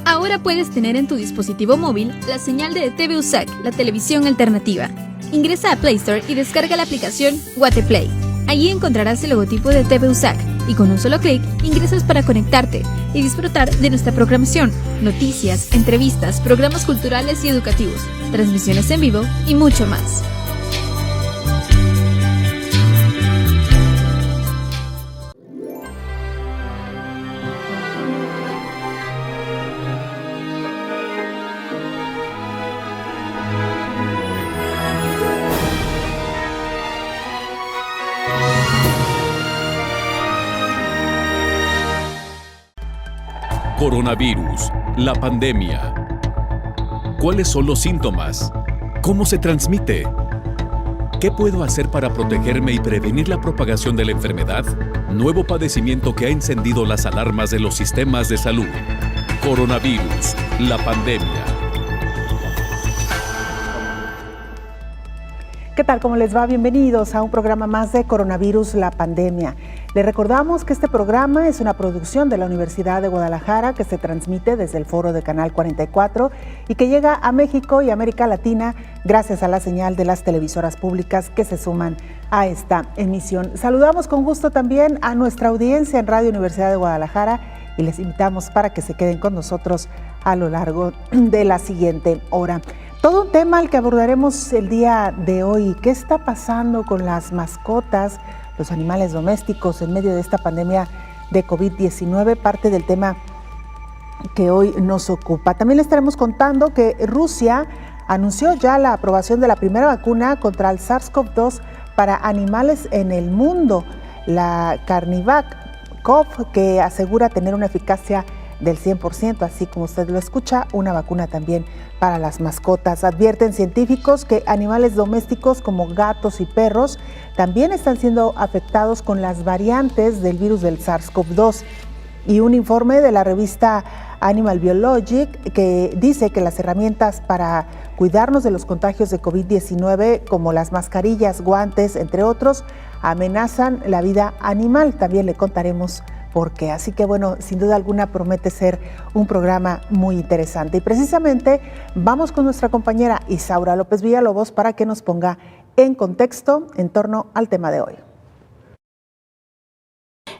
Ahora puedes tener en tu dispositivo móvil la señal de TV USAC, la televisión alternativa. Ingresa a Play Store y descarga la aplicación Guateplay. Allí encontrarás el logotipo de TV USAC y con un solo clic ingresas para conectarte y disfrutar de nuestra programación, noticias, entrevistas, programas culturales y educativos, transmisiones en vivo y mucho más. Coronavirus, la pandemia. ¿Cuáles son los síntomas? ¿Cómo se transmite? ¿Qué puedo hacer para protegerme y prevenir la propagación de la enfermedad? Nuevo padecimiento que ha encendido las alarmas de los sistemas de salud. Coronavirus, la pandemia. ¿Qué tal? ¿Cómo les va? Bienvenidos a un programa más de Coronavirus, la pandemia. Les recordamos que este programa es una producción de la Universidad de Guadalajara que se transmite desde el foro de Canal 44 y que llega a México y América Latina gracias a la señal de las televisoras públicas que se suman a esta emisión. Saludamos con gusto también a nuestra audiencia en Radio Universidad de Guadalajara y les invitamos para que se queden con nosotros a lo largo de la siguiente hora. Todo un tema al que abordaremos el día de hoy. ¿Qué está pasando con las mascotas, los animales domésticos en medio de esta pandemia de COVID-19? Parte del tema que hoy nos ocupa. También le estaremos contando que Rusia anunció ya la aprobación de la primera vacuna contra el SARS-CoV-2 para animales en el mundo, la Carnivac-CoV, que asegura tener una eficacia del 100%, así como usted lo escucha, una vacuna también para las mascotas. Advierten científicos que animales domésticos como gatos y perros también están siendo afectados con las variantes del virus del SARS-CoV-2. Y un informe de la revista Animal Biologic que dice que las herramientas para cuidarnos de los contagios de COVID-19, como las mascarillas, guantes, entre otros, amenazan la vida animal. También le contaremos por qué. Así que bueno, sin duda alguna promete ser un programa muy interesante. Y precisamente vamos con nuestra compañera Isaura López Villalobos para que nos ponga en contexto en torno al tema de hoy.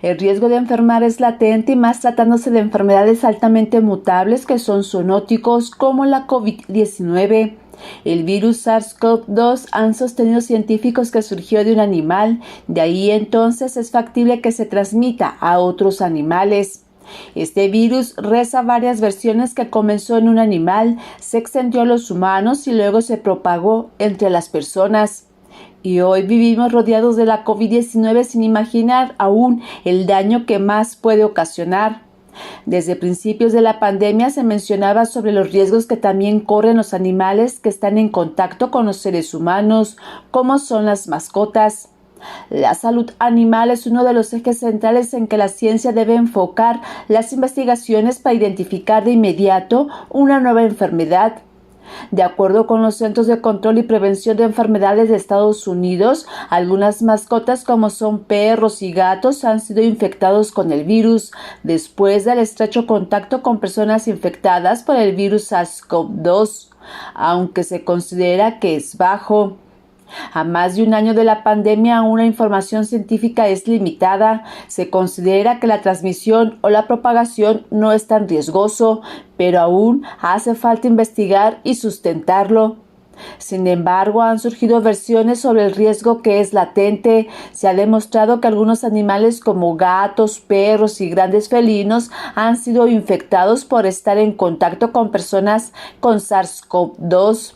El riesgo de enfermar es latente y más tratándose de enfermedades altamente mutables que son zoonóticos como la COVID-19. El virus SARS-CoV-2 han sostenido científicos que surgió de un animal, de ahí entonces es factible que se transmita a otros animales. Este virus reza varias versiones que comenzó en un animal, se extendió a los humanos y luego se propagó entre las personas. Y hoy vivimos rodeados de la COVID-19 sin imaginar aún el daño que más puede ocasionar. Desde principios de la pandemia se mencionaba sobre los riesgos que también corren los animales que están en contacto con los seres humanos, como son las mascotas. La salud animal es uno de los ejes centrales en que la ciencia debe enfocar las investigaciones para identificar de inmediato una nueva enfermedad. De acuerdo con los Centros de Control y Prevención de Enfermedades de Estados Unidos, algunas mascotas como son perros y gatos han sido infectados con el virus después del estrecho contacto con personas infectadas por el virus SARS-CoV-2, aunque se considera que es bajo. A más de un año de la pandemia, aún la información científica es limitada. Se considera que la transmisión o la propagación no es tan riesgoso, pero aún hace falta investigar y sustentarlo. Sin embargo, han surgido versiones sobre el riesgo que es latente. Se ha demostrado que algunos animales como gatos, perros y grandes felinos han sido infectados por estar en contacto con personas con SARS-CoV-2.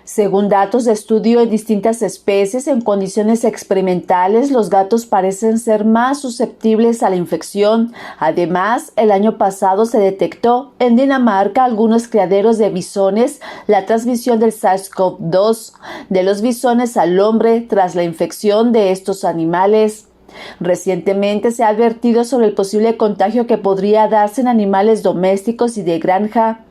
Según datos de estudio en distintas especies en condiciones experimentales, los gatos parecen ser más susceptibles a la infección. Además, el año pasado se detectó en Dinamarca algunos criaderos de bisones la transmisión del SARS-CoV-2 de los bisones al hombre tras la infección de estos animales. Recientemente se ha advertido sobre el posible contagio que podría darse en animales domésticos y de granja.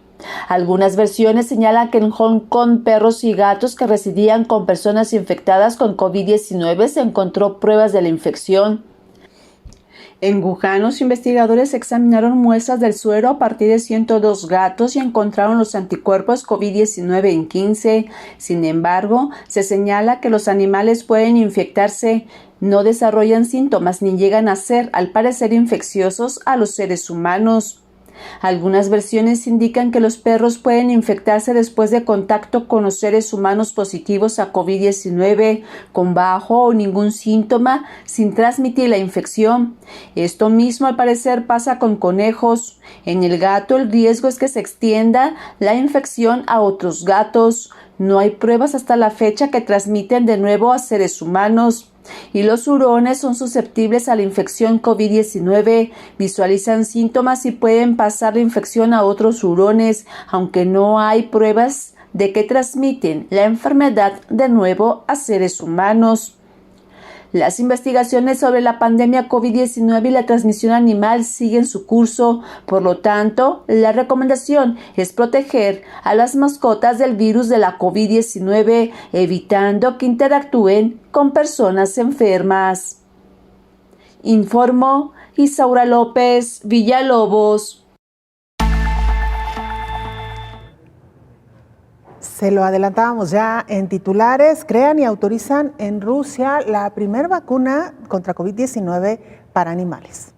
Algunas versiones señalan que en Hong Kong perros y gatos que residían con personas infectadas con COVID-19 se encontró pruebas de la infección. En Wuhan, los investigadores examinaron muestras del suero a partir de 102 gatos y encontraron los anticuerpos COVID-19 en 15. Sin embargo, se señala que los animales pueden infectarse, no desarrollan síntomas ni llegan a ser, al parecer, infecciosos a los seres humanos. Algunas versiones indican que los perros pueden infectarse después de contacto con los seres humanos positivos a COVID-19 con bajo o ningún síntoma sin transmitir la infección. Esto mismo al parecer pasa con conejos. En el gato el riesgo es que se extienda la infección a otros gatos. No hay pruebas hasta la fecha que transmiten de nuevo a seres humanos. Y los hurones son susceptibles a la infección COVID-19, visualizan síntomas y pueden pasar la infección a otros hurones, aunque no hay pruebas de que transmiten la enfermedad de nuevo a seres humanos. Las investigaciones sobre la pandemia COVID-19 y la transmisión animal siguen su curso, por lo tanto, la recomendación es proteger a las mascotas del virus de la COVID-19, evitando que interactúen con personas enfermas. Informó Isaura López Villalobos. Se lo adelantábamos ya en titulares, crean y autorizan en Rusia la primera vacuna contra COVID-19 para animales.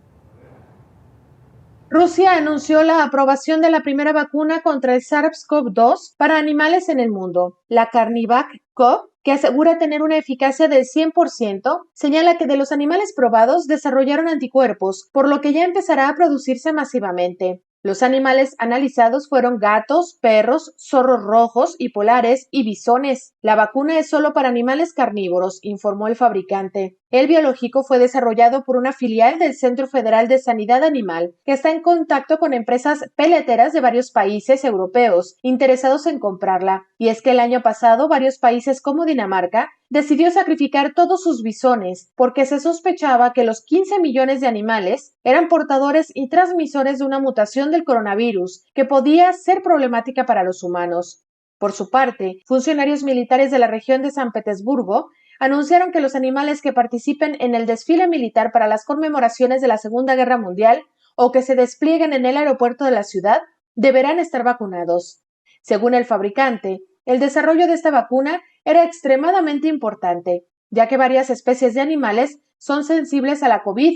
Rusia anunció la aprobación de la primera vacuna contra el SARS-CoV-2 para animales en el mundo. La CarniVac-CoV, que asegura tener una eficacia del 100%, señala que de los animales probados desarrollaron anticuerpos, por lo que ya empezará a producirse masivamente. Los animales analizados fueron gatos, perros, zorros rojos y polares y bisones. La vacuna es solo para animales carnívoros, informó el fabricante. El biológico fue desarrollado por una filial del Centro Federal de Sanidad Animal, que está en contacto con empresas peleteras de varios países europeos interesados en comprarla. Y es que el año pasado varios países como Dinamarca decidió sacrificar todos sus bisones porque se sospechaba que los 15 millones de animales eran portadores y transmisores de una mutación del coronavirus que podía ser problemática para los humanos. Por su parte, funcionarios militares de la región de San Petersburgo anunciaron que los animales que participen en el desfile militar para las conmemoraciones de la Segunda Guerra Mundial o que se desplieguen en el aeropuerto de la ciudad deberán estar vacunados. Según el fabricante, el desarrollo de esta vacuna era extremadamente importante, ya que varias especies de animales son sensibles a la COVID.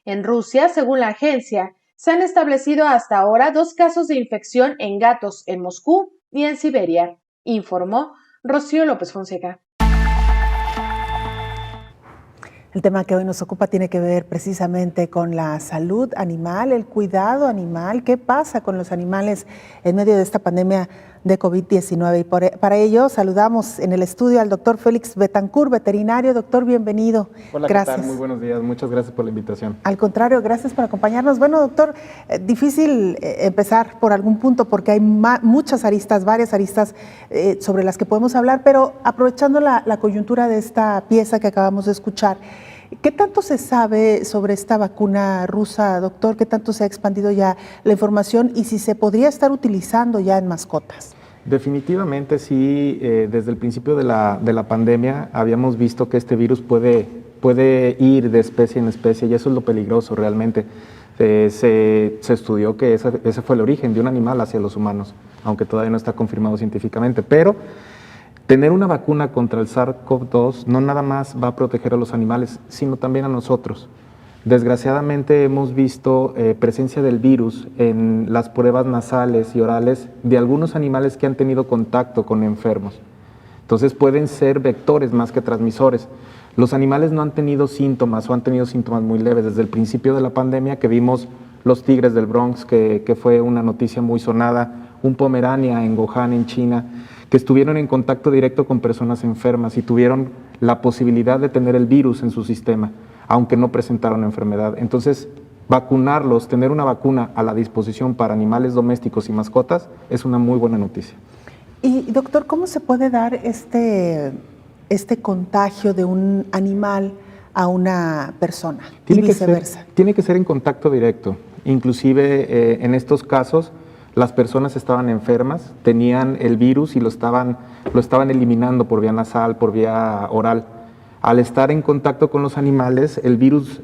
En Rusia, según la agencia, se han establecido hasta ahora 2 casos de infección en gatos en Moscú y en Siberia, informó Rocío López Fonseca. El tema que hoy nos ocupa tiene que ver precisamente con la salud animal, el cuidado animal, qué pasa con los animales en medio de esta pandemia de COVID-19. Y para ello saludamos en el estudio al doctor Félix Betancourt, veterinario. Doctor, bienvenido. Hola, gracias. ¿qué tal? Muy buenos días, muchas gracias por la invitación. Al contrario, gracias por acompañarnos. Bueno, doctor, difícil empezar por algún punto porque hay muchas aristas, varias aristas sobre las que podemos hablar, pero aprovechando la coyuntura de esta pieza que acabamos de escuchar, ¿qué tanto se sabe sobre esta vacuna rusa, doctor? ¿Qué tanto se ha expandido ya la información y si se podría estar utilizando ya en mascotas? Definitivamente sí, desde el principio de la pandemia habíamos visto que este virus puede ir de especie en especie y eso es lo peligroso realmente. Se estudió que ese fue el origen de un animal hacia los humanos, aunque todavía no está confirmado científicamente, pero tener una vacuna contra el SARS-CoV-2 no nada más va a proteger a los animales, sino también a nosotros. Desgraciadamente hemos visto presencia del virus en las pruebas nasales y orales de algunos animales que han tenido contacto con enfermos. Entonces pueden ser vectores más que transmisores. Los animales no han tenido síntomas o han tenido síntomas muy leves desde el principio de la pandemia que vimos los tigres del Bronx, que fue una noticia muy sonada, un Pomerania en Wuhan, en China, que estuvieron en contacto directo con personas enfermas y tuvieron la posibilidad de tener el virus en su sistema, aunque no presentaron enfermedad. Entonces, vacunarlos, tener una vacuna a la disposición para animales domésticos y mascotas es una muy buena noticia. Y doctor, ¿cómo se puede dar este contagio de un animal a una persona y viceversa? Tiene que ser en contacto directo. Inclusive en estos casos las personas estaban enfermas, tenían el virus y lo estaban eliminando por vía nasal, por vía oral. Al estar en contacto con los animales, el virus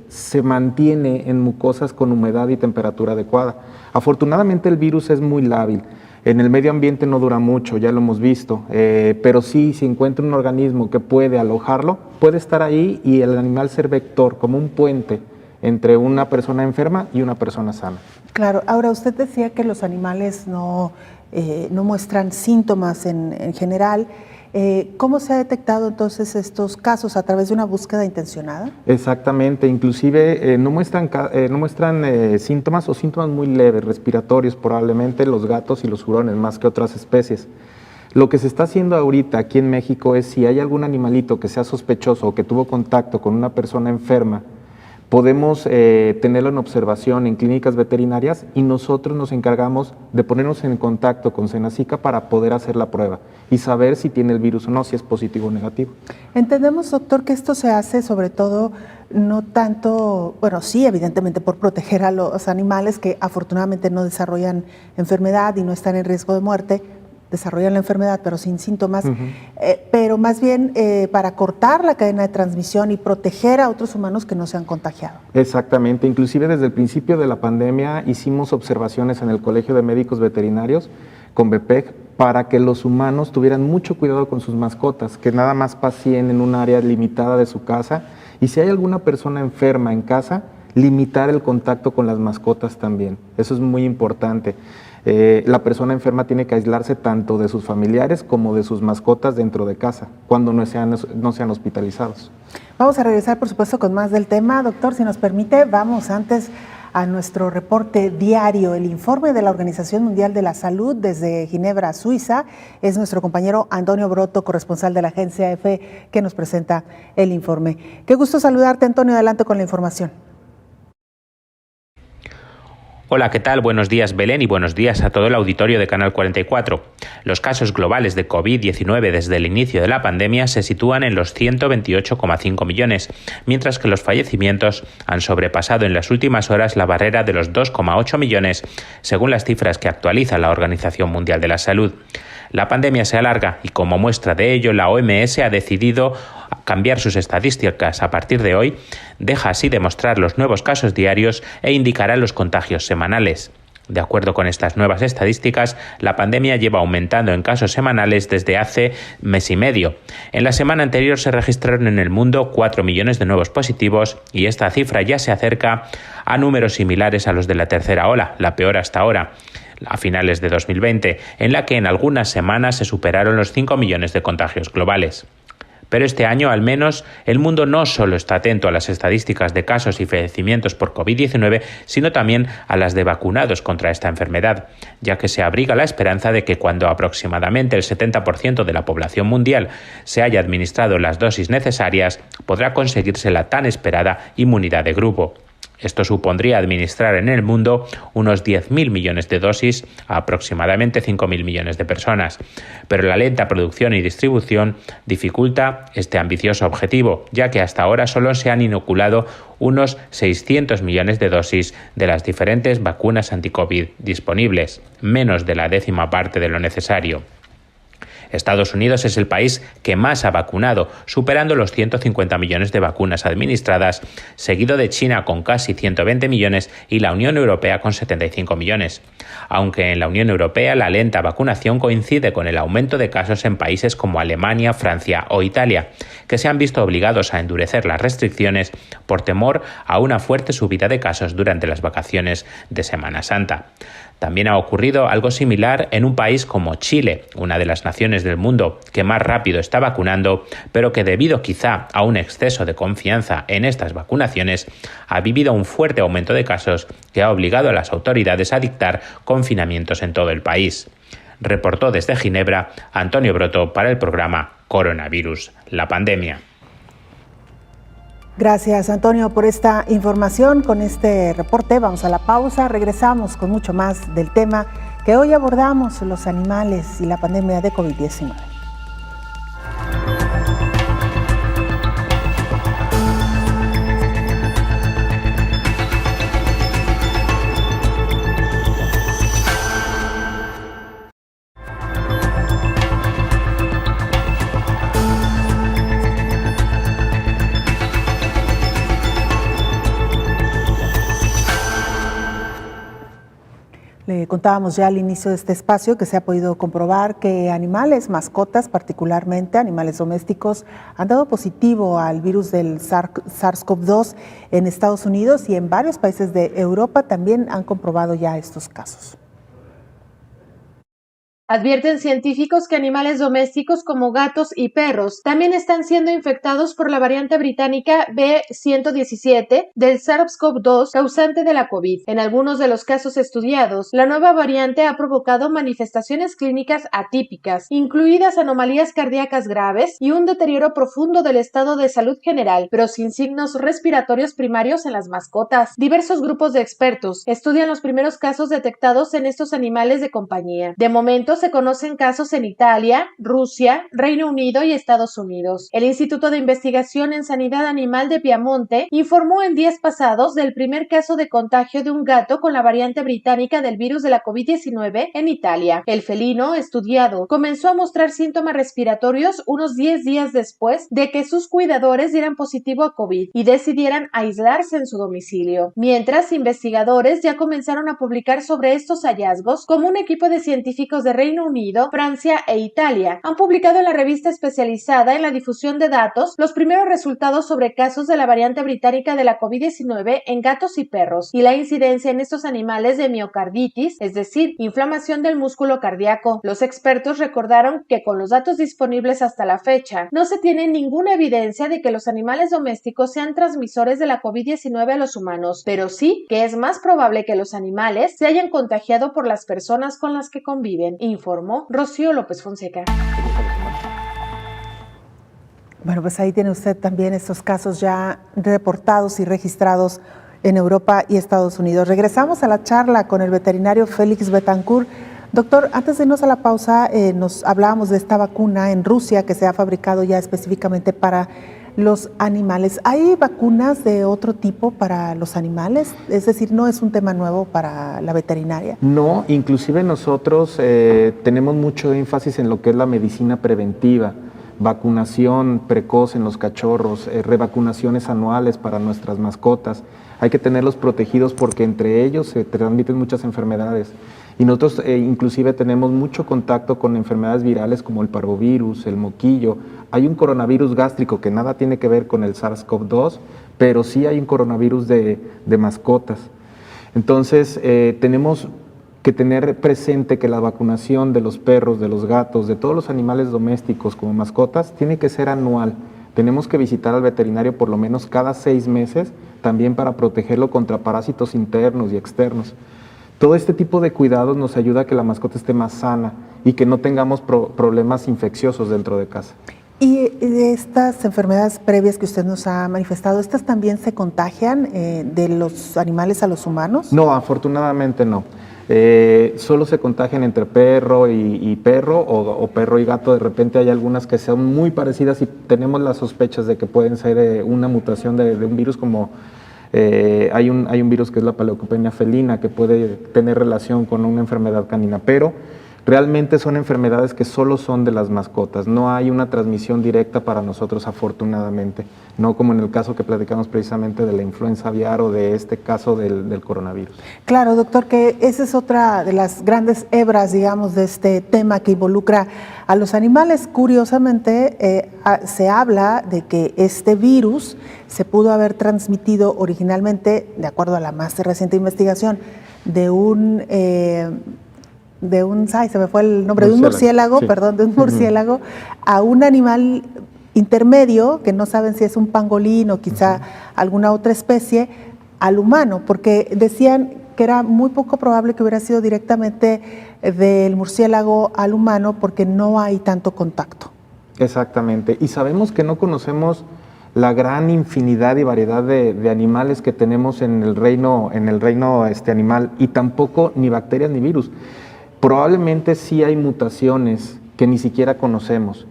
se mantiene en mucosas con humedad y temperatura adecuada. Afortunadamente el virus es muy lábil. En el medio ambiente no dura mucho, ya lo hemos visto, pero sí, si encuentra un organismo que puede alojarlo, puede estar ahí y el animal ser vector, como un puente entre una persona enferma y una persona sana. Claro, ahora usted decía que los animales no muestran síntomas en general. ¿Cómo se ha detectado entonces estos casos? ¿A través de una búsqueda intencionada? Exactamente, inclusive no muestran síntomas o síntomas muy leves, respiratorios probablemente, los gatos y los hurones más que otras especies. Lo que se está haciendo ahorita aquí en México es si hay algún animalito que sea sospechoso o que tuvo contacto con una persona enferma, podemos tenerlo en observación en clínicas veterinarias y nosotros nos encargamos de ponernos en contacto con Senacica para poder hacer la prueba y saber si tiene el virus o no, si es positivo o negativo. Entendemos, doctor, que esto se hace sobre todo no tanto, bueno, sí, evidentemente por proteger a los animales que afortunadamente no desarrollan enfermedad y no están en riesgo de muerte, desarrollan la enfermedad pero sin síntomas, pero más bien para cortar la cadena de transmisión y proteger a otros humanos que no se han contagiado. Exactamente, inclusive desde el principio de la pandemia hicimos observaciones en el Colegio de Médicos Veterinarios con BPEG para que los humanos tuvieran mucho cuidado con sus mascotas, que nada más paseen en un área limitada de su casa y si hay alguna persona enferma en casa, limitar el contacto con las mascotas también, eso es muy importante. La persona enferma tiene que aislarse tanto de sus familiares como de sus mascotas dentro de casa, cuando no sean hospitalizados. Vamos a regresar, por supuesto, con más del tema. Doctor, si nos permite, vamos antes a nuestro reporte diario, el informe de la Organización Mundial de la Salud desde Ginebra, Suiza. Es nuestro compañero Antonio Broto, corresponsal de la agencia EFE, que nos presenta el informe. Qué gusto saludarte, Antonio. Adelante con la información. Hola, ¿qué tal? Buenos días, Belén, y buenos días a todo el auditorio de Canal 44. Los casos globales de COVID-19 desde el inicio de la pandemia se sitúan en los 128,5 millones, mientras que los fallecimientos han sobrepasado en las últimas horas la barrera de los 2,8 millones, según las cifras que actualiza la Organización Mundial de la Salud. La pandemia se alarga y como muestra de ello, la OMS ha decidido cambiar sus estadísticas a partir de hoy, deja así de mostrar los nuevos casos diarios e indicará los contagios semanales. De acuerdo con estas nuevas estadísticas, la pandemia lleva aumentando en casos semanales desde hace mes y medio. En la semana anterior se registraron en el mundo 4 millones de nuevos positivos y esta cifra ya se acerca a números similares a los de la tercera ola, la peor hasta ahora, a finales de 2020, en la que en algunas semanas se superaron los 5 millones de contagios globales. Pero este año, al menos, el mundo no solo está atento a las estadísticas de casos y fallecimientos por COVID-19, sino también a las de vacunados contra esta enfermedad, ya que se abriga la esperanza de que cuando aproximadamente el 70% de la población mundial se haya administrado las dosis necesarias, podrá conseguirse la tan esperada inmunidad de grupo. Esto supondría administrar en el mundo unos 10.000 millones de dosis a aproximadamente 5.000 millones de personas. Pero la lenta producción y distribución dificulta este ambicioso objetivo, ya que hasta ahora solo se han inoculado unos 600 millones de dosis de las diferentes vacunas anti-COVID disponibles, menos de la 10ª parte de lo necesario. Estados Unidos es el país que más ha vacunado, superando los 150 millones de vacunas administradas, seguido de China con casi 120 millones y la Unión Europea con 75 millones. Aunque en la Unión Europea la lenta vacunación coincide con el aumento de casos en países como Alemania, Francia o Italia, que se han visto obligados a endurecer las restricciones por temor a una fuerte subida de casos durante las vacaciones de Semana Santa. También ha ocurrido algo similar en un país como Chile, una de las naciones del mundo que más rápido está vacunando, pero que debido quizá a un exceso de confianza en estas vacunaciones, ha vivido un fuerte aumento de casos que ha obligado a las autoridades a dictar confinamientos en todo el país. Reportó desde Ginebra Antonio Broto para el programa Coronavirus, la pandemia. Gracias, Antonio, por esta información. Con este reporte vamos a la pausa. Regresamos con mucho más del tema que hoy abordamos, los animales y la pandemia de COVID-19. Contábamos ya al inicio de este espacio que se ha podido comprobar que animales, mascotas, particularmente animales domésticos, han dado positivo al virus del SARS-CoV-2 en Estados Unidos, y en varios países de Europa también han comprobado ya estos casos. Advierten científicos que animales domésticos como gatos y perros también están siendo infectados por la variante británica B117 del SARS-CoV-2 causante de la COVID. En algunos de los casos estudiados, la nueva variante ha provocado manifestaciones clínicas atípicas, incluidas anomalías cardíacas graves y un deterioro profundo del estado de salud general, pero sin signos respiratorios primarios en las mascotas. Diversos grupos de expertos estudian los primeros casos detectados en estos animales de compañía. De momento, se conocen casos en Italia, Rusia, Reino Unido y Estados Unidos. El Instituto de Investigación en Sanidad Animal de Piamonte informó en días pasados del primer caso de contagio de un gato con la variante británica del virus de la COVID-19 en Italia. El felino estudiado comenzó a mostrar síntomas respiratorios unos 10 días después de que sus cuidadores dieran positivo a COVID y decidieran aislarse en su domicilio. Mientras, investigadores ya comenzaron a publicar sobre estos hallazgos, como un equipo de científicos de Reino Unido, Francia e Italia han publicado en la revista especializada en la difusión de datos los primeros resultados sobre casos de la variante británica de la COVID-19 en gatos y perros y la incidencia en estos animales de miocarditis, es decir, inflamación del músculo cardíaco. Los expertos recordaron que con los datos disponibles hasta la fecha, no se tiene ninguna evidencia de que los animales domésticos sean transmisores de la COVID-19 a los humanos, pero sí que es más probable que los animales se hayan contagiado por las personas con las que conviven, informó Rocío López Fonseca. Bueno, pues ahí tiene usted también estos casos ya reportados y registrados en Europa y Estados Unidos. Regresamos a la charla con el veterinario Félix Betancourt. Doctor, antes de irnos a la pausa, nos hablábamos de esta vacuna en Rusia que se ha fabricado ya específicamente para los animales. ¿Hay vacunas de otro tipo para los animales? Es decir, ¿no es un tema nuevo para la veterinaria? No, inclusive nosotros tenemos mucho énfasis en lo que es la medicina preventiva, vacunación precoz en los cachorros, revacunaciones anuales para nuestras mascotas. Hay que tenerlos protegidos porque entre ellos se transmiten muchas enfermedades. Y nosotros inclusive tenemos mucho contacto con enfermedades virales como el parvovirus, el moquillo. Hay un coronavirus gástrico que nada tiene que ver con el SARS-CoV-2, pero sí hay un coronavirus de mascotas. Entonces tenemos que tener presente que la vacunación de los perros, de los gatos, de todos los animales domésticos como mascotas tiene que ser anual. Tenemos que visitar al veterinario por lo menos cada 6 meses, también para protegerlo contra parásitos internos y externos. Todo este tipo de cuidados nos ayuda a que la mascota esté más sana y que no tengamos problemas infecciosos dentro de casa. Y de estas enfermedades previas que usted nos ha manifestado, ¿estas también se contagian de los animales a los humanos? No, afortunadamente no. Solo se contagian entre perro y perro o perro y gato. De repente hay algunas que son muy parecidas y tenemos las sospechas de que pueden ser una mutación de un virus como... hay un virus que es la paleocopenia felina que puede tener relación con una enfermedad canina, pero realmente son enfermedades que solo son de las mascotas, no hay una transmisión directa para nosotros afortunadamente, no como en el caso que platicamos precisamente de la influenza aviar o de este caso del coronavirus. Claro, doctor, que esa es otra de las grandes hebras, digamos, de este tema que involucra a los animales. Curiosamente, se habla de que este virus se pudo haber transmitido originalmente, de acuerdo a la más reciente investigación, de un murciélago, sí. De un murciélago a un animal intermedio, que no saben si es un pangolín o quizá alguna otra especie, al humano, porque decían que era muy poco probable que hubiera sido directamente del murciélago al humano porque no hay tanto contacto. Exactamente, y sabemos que no conocemos la gran infinidad y variedad de animales que tenemos en el reino animal, y tampoco ni bacterias ni virus. Probablemente sí hay mutaciones que ni siquiera conocemos,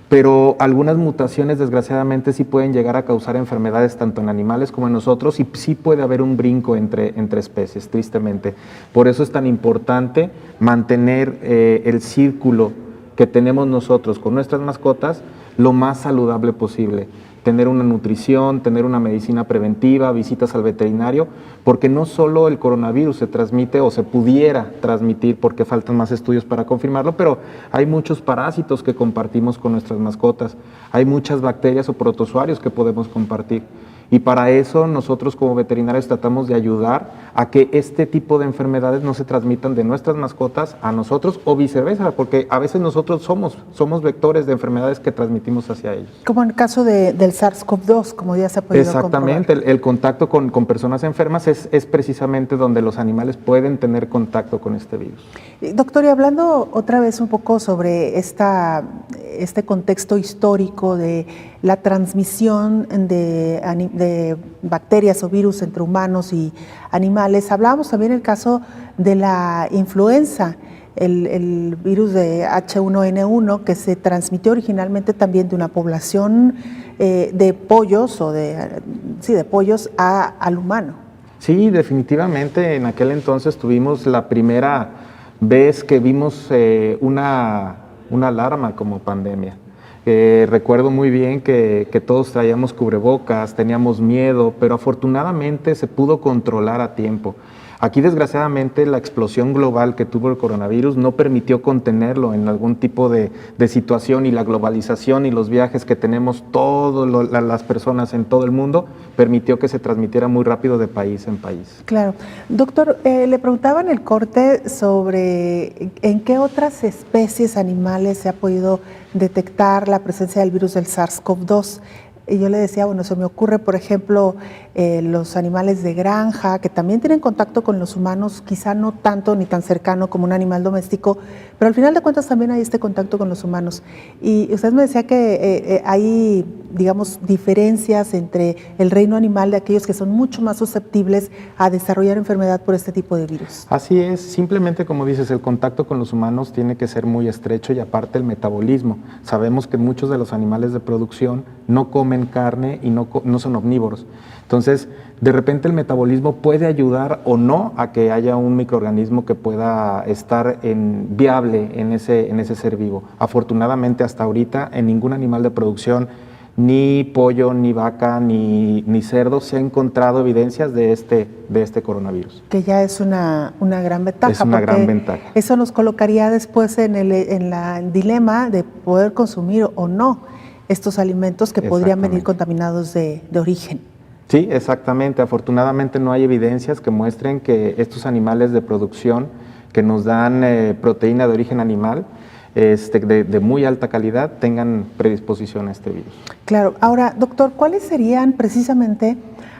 pero algunas mutaciones desgraciadamente sí pueden llegar a causar enfermedades tanto en animales como en nosotros, y sí puede haber un brinco entre especies, tristemente. Por eso es tan importante mantener el círculo que tenemos nosotros con nuestras mascotas lo más saludable posible. tener una nutrición, tener una medicina preventiva, visitas al veterinario, porque no solo el coronavirus se transmite o se pudiera transmitir, porque faltan más estudios para confirmarlo, pero hay muchos parásitos que compartimos con nuestras mascotas, hay muchas bacterias o protozoarios que podemos compartir. Y para eso nosotros como veterinarios tratamos de ayudar a que este tipo de enfermedades no se transmitan de nuestras mascotas a nosotros o viceversa, porque a veces nosotros somos vectores de enfermedades que transmitimos hacia ellos. Como en el caso del SARS-CoV-2, como ya se ha podido Exactamente, el contacto con personas enfermas es precisamente donde los animales pueden tener contacto con este virus. Doctor, y hablando otra vez un poco sobre este contexto histórico de la transmisión de bacterias o virus entre humanos y animales, hablábamos también del caso de la influenza, el virus de H1N1 que se transmitió originalmente también de una población de pollos de pollos al humano. Sí, definitivamente en aquel entonces tuvimos la primera vez que vimos una alarma como pandemia. Recuerdo muy bien que todos traíamos cubrebocas, teníamos miedo, pero afortunadamente se pudo controlar a tiempo. Aquí, desgraciadamente, la explosión global que tuvo el coronavirus no permitió contenerlo en algún tipo de situación, y la globalización y los viajes que tenemos todas las personas en todo el mundo permitió que se transmitiera muy rápido de país en país. Claro. Doctor, le preguntaba en el corte sobre en qué otras especies animales se ha podido detectar la presencia del virus del SARS-CoV-2. Y yo le decía, bueno, se me ocurre, por ejemplo, los animales de granja, que también tienen contacto con los humanos, quizá no tanto ni tan cercano como un animal doméstico, pero al final de cuentas también hay este contacto con los humanos. Y usted me decía que hay, digamos, diferencias entre el reino animal de aquellos que son mucho más susceptibles a desarrollar enfermedad por este tipo de virus. Así es, simplemente como dices, el contacto con los humanos tiene que ser muy estrecho, y aparte el metabolismo. Sabemos que muchos de los animales de producción no comen carne y no son omnívoros. Entonces, de repente el metabolismo puede ayudar o no a que haya un microorganismo que pueda estar viable en ese ser vivo. Afortunadamente, hasta ahorita, en ningún animal de producción, ni pollo, ni vaca, ni cerdo, se ha encontrado evidencias de este coronavirus. Que ya es una gran ventaja. Es una gran ventaja. Eso nos colocaría después en el dilema de poder consumir o no estos alimentos que podrían venir contaminados de origen. Sí, exactamente. Afortunadamente no hay evidencias que muestren que estos animales de producción que nos dan proteína de origen animal de muy alta calidad tengan predisposición a este virus. Claro. Ahora, doctor, ¿cuáles serían precisamente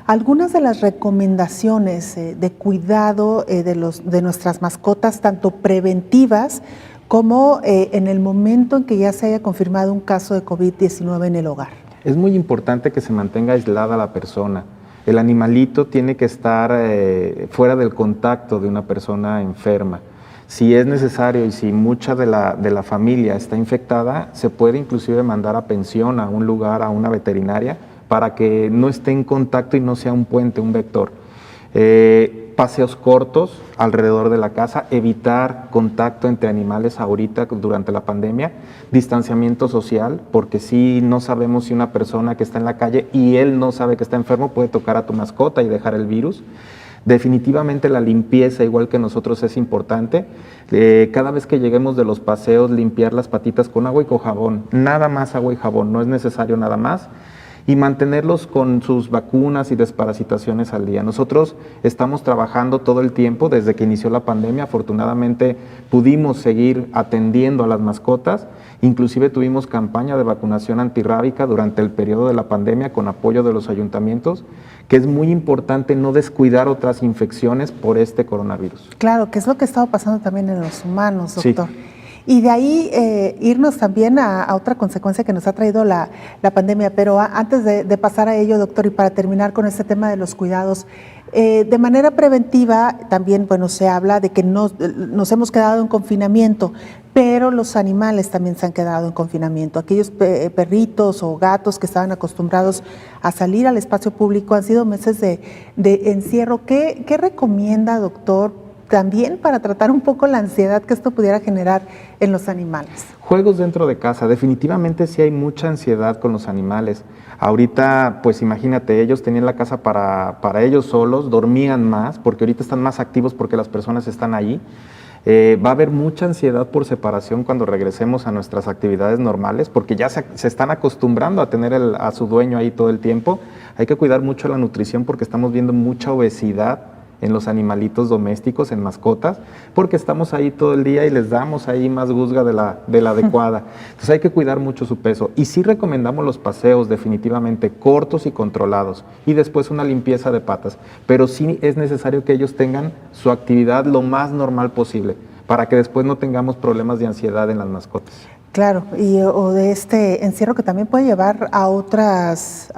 algunas de las recomendaciones de cuidado de nuestras mascotas, tanto preventivas como en el momento en que ya se haya confirmado un caso de COVID-19 en el hogar? Es muy importante que se mantenga aislada la persona. El animalito tiene que estar fuera del contacto de una persona enferma. Si es necesario y si mucha de la familia está infectada, se puede inclusive mandar a pensión, a un lugar, a una veterinaria, para que no esté en contacto y no sea un puente, un vector. Paseos cortos alrededor de la casa, evitar contacto entre animales ahorita durante la pandemia, distanciamiento social, porque si no sabemos si una persona que está en la calle y él no sabe que está enfermo puede tocar a tu mascota y dejar el virus. Definitivamente la limpieza, igual que nosotros, es importante. Cada vez que lleguemos de los paseos, limpiar las patitas con agua y con jabón, nada más agua y jabón, no es necesario nada más. Y mantenerlos con sus vacunas y desparasitaciones al día. Nosotros estamos trabajando todo el tiempo desde que inició la pandemia. Afortunadamente pudimos seguir atendiendo a las mascotas. Inclusive tuvimos campaña de vacunación antirrábica durante el periodo de la pandemia con apoyo de los ayuntamientos, que es muy importante no descuidar otras infecciones por este coronavirus. Claro, que es lo que ha estado pasando también en los humanos, doctor. Sí. Y de ahí irnos también a otra consecuencia que nos ha traído la pandemia. Pero antes de pasar a ello, doctor, y para terminar con este tema de los cuidados, de manera preventiva también, bueno, se habla de que nos hemos quedado en confinamiento, pero los animales también se han quedado en confinamiento. Aquellos perritos o gatos que estaban acostumbrados a salir al espacio público han sido meses de encierro. ¿Qué recomienda, doctor, también para tratar un poco la ansiedad que esto pudiera generar en los animales. Juegos dentro de casa, definitivamente sí hay mucha ansiedad con los animales. Ahorita, pues imagínate, ellos tenían la casa para ellos solos, dormían más, porque ahorita están más activos porque las personas están allí. Va a haber mucha ansiedad por separación cuando regresemos a nuestras actividades normales, porque ya se están acostumbrando a tener a su dueño ahí todo el tiempo. Hay que cuidar mucho la nutrición porque estamos viendo mucha obesidad en los animalitos domésticos, en mascotas, porque estamos ahí todo el día y les damos ahí más guzga de la adecuada. Entonces hay que cuidar mucho su peso. Y sí recomendamos los paseos definitivamente cortos y controlados, y después una limpieza de patas. Pero sí es necesario que ellos tengan su actividad lo más normal posible, para que después no tengamos problemas de ansiedad en las mascotas. Claro, o de este encierro que también puede llevar a otros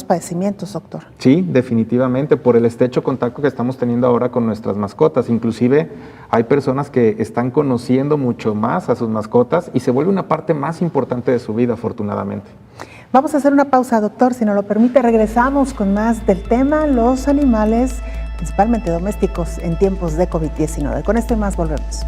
padecimientos, doctor. Sí, definitivamente, por el estrecho contacto que estamos teniendo ahora con nuestras mascotas. Inclusive hay personas que están conociendo mucho más a sus mascotas y se vuelve una parte más importante de su vida, afortunadamente. Vamos a hacer una pausa, doctor, si nos lo permite. Regresamos con más del tema, los animales, principalmente domésticos, en tiempos de COVID-19. Con esto y más volvemos.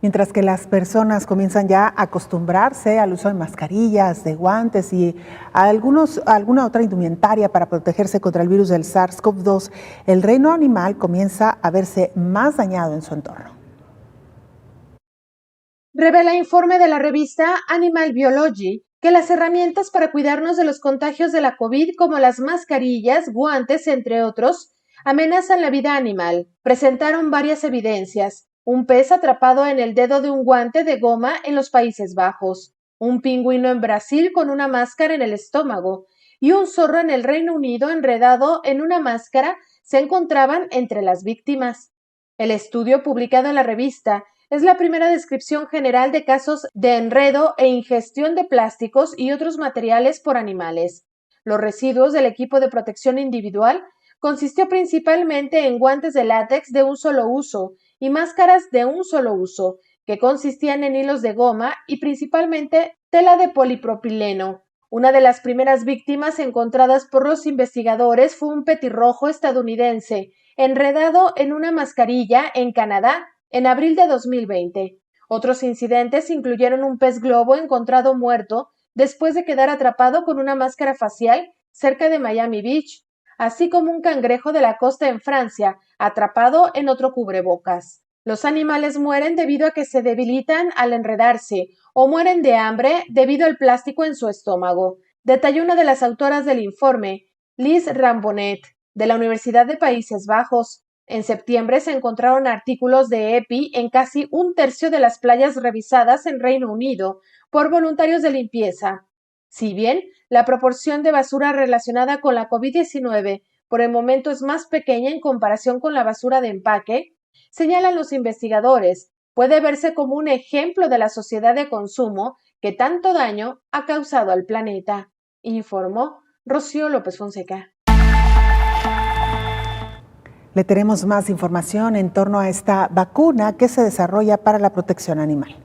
Mientras que las personas comienzan ya a acostumbrarse al uso de mascarillas, de guantes y alguna otra indumentaria para protegerse contra el virus del SARS-CoV-2, el reino animal comienza a verse más dañado en su entorno. Revela informe de la revista Animal Biology que las herramientas para cuidarnos de los contagios de la COVID, como las mascarillas, guantes, entre otros, amenazan la vida animal. Presentaron varias evidencias. Un pez atrapado en el dedo de un guante de goma en los Países Bajos, un pingüino en Brasil con una máscara en el estómago y un zorro en el Reino Unido enredado en una máscara se encontraban entre las víctimas. El estudio publicado en la revista es la primera descripción general de casos de enredo e ingestión de plásticos y otros materiales por animales. Los residuos del equipo de protección individual consistió principalmente en guantes de látex de un solo uso y máscaras de un solo uso, que consistían en hilos de goma y principalmente tela de polipropileno. Una de las primeras víctimas encontradas por los investigadores fue un petirrojo estadounidense, enredado en una mascarilla en Canadá en abril de 2020. Otros incidentes incluyeron un pez globo encontrado muerto después de quedar atrapado con una máscara facial cerca de Miami Beach, así como un cangrejo de la costa en Francia, atrapado en otro cubrebocas. Los animales mueren debido a que se debilitan al enredarse o mueren de hambre debido al plástico en su estómago, detalló una de las autoras del informe, Liz Rambonet, de la Universidad de Países Bajos. En septiembre se encontraron artículos de EPI en casi un tercio de las playas revisadas en Reino Unido por voluntarios de limpieza. Si bien la proporción de basura relacionada con la COVID-19 por el momento es más pequeña en comparación con la basura de empaque, señalan los investigadores, puede verse como un ejemplo de la sociedad de consumo que tanto daño ha causado al planeta, informó Rocío López Fonseca. Le tenemos más información en torno a esta vacuna que se desarrolla para la protección animal.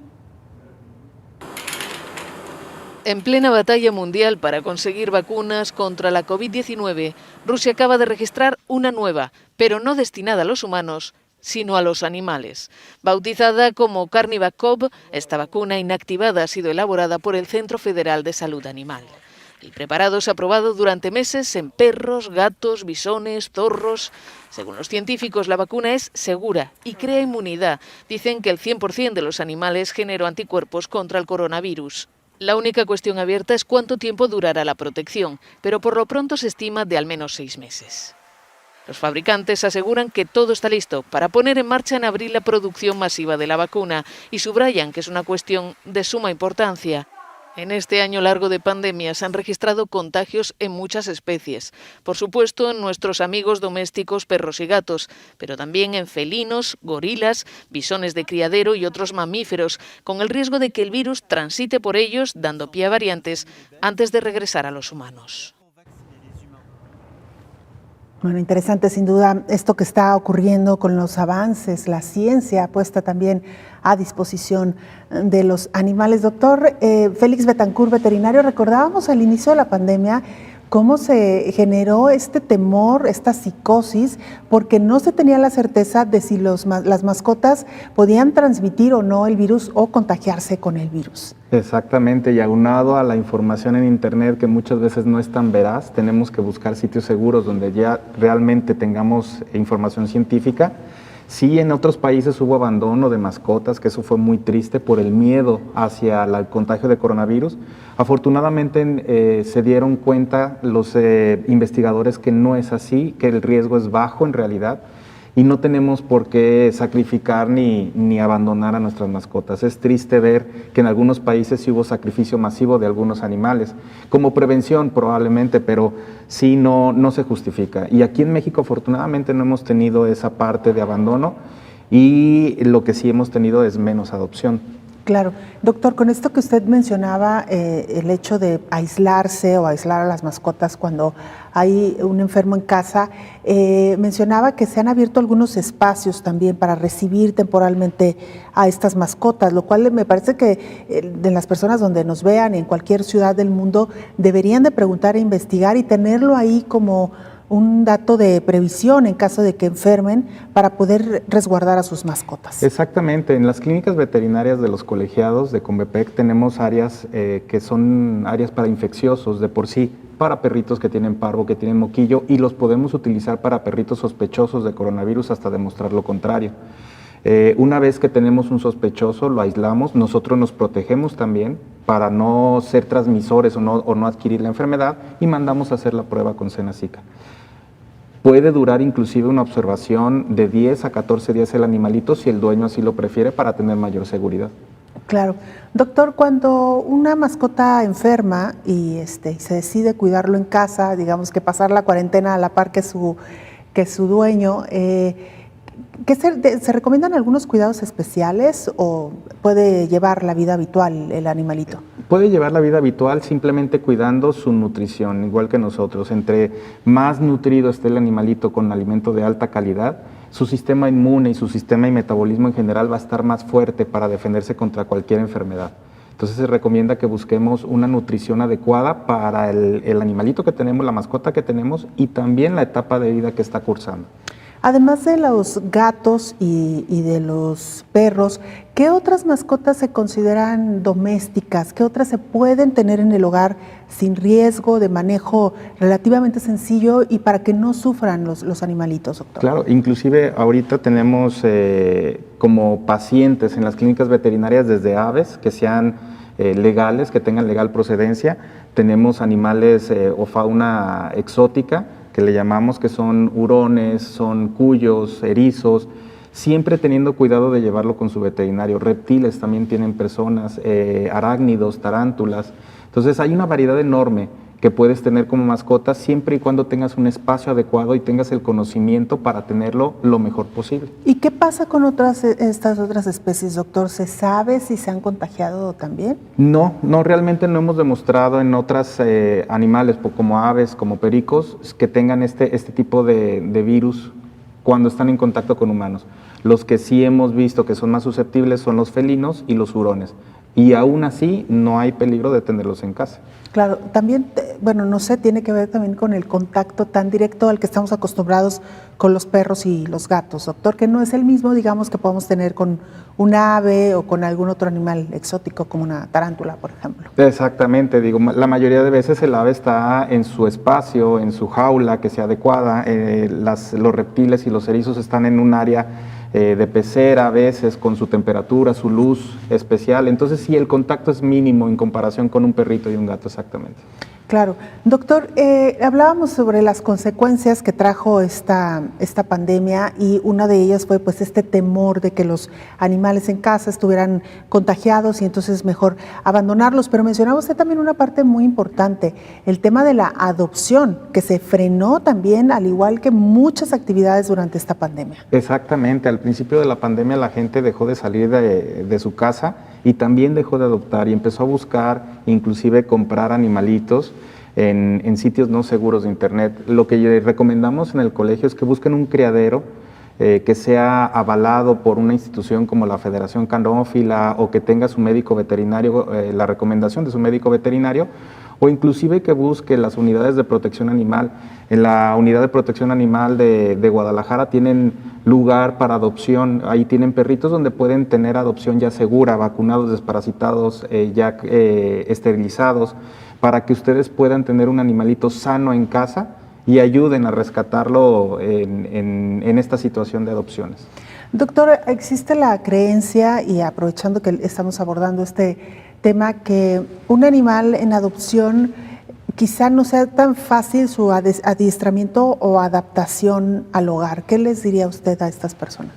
En plena batalla mundial para conseguir vacunas contra la COVID-19, Rusia acaba de registrar una nueva, pero no destinada a los humanos, sino a los animales. Bautizada como CarniVac-CoV, esta vacuna inactivada ha sido elaborada por el Centro Federal de Salud Animal. El preparado se ha probado durante meses en perros, gatos, bisones, zorros. Según los científicos, la vacuna es segura y crea inmunidad. Dicen que el 100% de los animales generó anticuerpos contra el coronavirus. La única cuestión abierta es cuánto tiempo durará la protección, pero por lo pronto se estima de al menos 6 meses. Los fabricantes aseguran que todo está listo para poner en marcha en abril la producción masiva de la vacuna y subrayan que es una cuestión de suma importancia. En este año largo de pandemia se han registrado contagios en muchas especies. Por supuesto, en nuestros amigos domésticos perros y gatos, pero también en felinos, gorilas, bisones de criadero y otros mamíferos, con el riesgo de que el virus transite por ellos, dando pie a variantes, antes de regresar a los humanos. Bueno, interesante sin duda esto que está ocurriendo con los avances, la ciencia puesta también a disposición de los animales. Doctor Félix Betancourt, veterinario, recordábamos al inicio de la pandemia cómo se generó este temor, esta psicosis, porque no se tenía la certeza de si las mascotas podían transmitir o no el virus o contagiarse con el virus. Exactamente, y aunado a la información en internet que muchas veces no es tan veraz, tenemos que buscar sitios seguros donde ya realmente tengamos información científica. Sí, en otros países hubo abandono de mascotas, que eso fue muy triste por el miedo hacia el contagio de coronavirus. Afortunadamente se dieron cuenta los investigadores que no es así, que el riesgo es bajo en realidad y no tenemos por qué sacrificar ni abandonar a nuestras mascotas. Es triste ver que en algunos países sí hubo sacrificio masivo de algunos animales, como prevención probablemente, pero sí no se justifica. Y aquí en México afortunadamente no hemos tenido esa parte de abandono y lo que sí hemos tenido es menos adopción. Claro. Doctor, con esto que usted mencionaba, el hecho de aislarse o aislar a las mascotas cuando hay un enfermo en casa, mencionaba que se han abierto algunos espacios también para recibir temporalmente a estas mascotas, lo cual me parece que de las personas donde nos vean en cualquier ciudad del mundo deberían de preguntar e investigar y tenerlo ahí como un dato de previsión en caso de que enfermen para poder resguardar a sus mascotas. Exactamente, en las clínicas veterinarias de los colegiados de Convepec tenemos áreas que son áreas para infecciosos de por sí, para perritos que tienen parvo, que tienen moquillo, y los podemos utilizar para perritos sospechosos de coronavirus hasta demostrar lo contrario. Una vez que tenemos un sospechoso, lo aislamos, nosotros nos protegemos también para no ser transmisores o no adquirir la enfermedad y mandamos a hacer la prueba con Senasica. Puede durar inclusive una observación de 10 a 14 días el animalito si el dueño así lo prefiere para tener mayor seguridad. Claro. Doctor, cuando una mascota enferma y se decide cuidarlo en casa, digamos que pasar la cuarentena a la par que su dueño, ¿se recomiendan algunos cuidados especiales o puede llevar la vida habitual el animalito? Puede llevar la vida habitual simplemente cuidando su nutrición, igual que nosotros. Entre más nutrido esté el animalito con alimento de alta calidad, su sistema inmune y su sistema y metabolismo en general va a estar más fuerte para defenderse contra cualquier enfermedad. Entonces se recomienda que busquemos una nutrición adecuada para el animalito que tenemos, la mascota que tenemos y también la etapa de vida que está cursando. Además de los gatos y de los perros, ¿qué otras mascotas se consideran domésticas? ¿Qué otras se pueden tener en el hogar sin riesgo, de manejo relativamente sencillo y para que no sufran los animalitos, doctor? Claro, inclusive ahorita tenemos como pacientes en las clínicas veterinarias desde aves que sean legales, que tengan legal procedencia. Tenemos animales o fauna exótica, que le llamamos, que son hurones, son cuyos, erizos, siempre teniendo cuidado de llevarlo con su veterinario. Reptiles también tienen personas, arácnidos, tarántulas. Entonces hay una variedad enorme que puedes tener como mascota siempre y cuando tengas un espacio adecuado y tengas el conocimiento para tenerlo lo mejor posible. ¿Y qué pasa con estas otras especies, doctor? ¿Se sabe si se han contagiado también? No, realmente no hemos demostrado en otros animales como aves, como pericos, que tengan este tipo de virus cuando están en contacto con humanos. Los que sí hemos visto que son más susceptibles son los felinos y los hurones. Y aún así no hay peligro de tenerlos en casa. Claro, también, no sé, tiene que ver también con el contacto tan directo al que estamos acostumbrados con los perros y los gatos, doctor, que no es el mismo, digamos, que podemos tener con un ave o con algún otro animal exótico como una tarántula, por ejemplo. Exactamente, la mayoría de veces el ave está en su espacio, en su jaula que sea adecuada, los reptiles y los erizos están en un área de pecera a veces, con su temperatura, su luz especial. Entonces sí, el contacto es mínimo en comparación con un perrito y un gato, exactamente. Claro. Doctor, hablábamos sobre las consecuencias que trajo esta pandemia y una de ellas fue pues este temor de que los animales en casa estuvieran contagiados y entonces mejor abandonarlos, pero mencionaba usted también una parte muy importante, el tema de la adopción, que se frenó también al igual que muchas actividades durante esta pandemia. Exactamente, al principio de la pandemia la gente dejó de salir de su casa y también dejó de adoptar y empezó a buscar, inclusive comprar animalitos en sitios no seguros de internet. Lo que recomendamos en el colegio es que busquen un criadero que sea avalado por una institución como la Federación Canófila o que tenga su médico veterinario, la recomendación de su médico veterinario, o inclusive que busque las unidades de protección animal. En la unidad de protección animal de Guadalajara tienen lugar para adopción, ahí tienen perritos donde pueden tener adopción ya segura, vacunados, desparasitados, ya esterilizados, para que ustedes puedan tener un animalito sano en casa y ayuden a rescatarlo en esta situación de adopciones. Doctor, existe la creencia, y aprovechando que estamos abordando este tema, que un animal en adopción quizá no sea tan fácil su adiestramiento o adaptación al hogar. ¿Qué les diría usted a estas personas?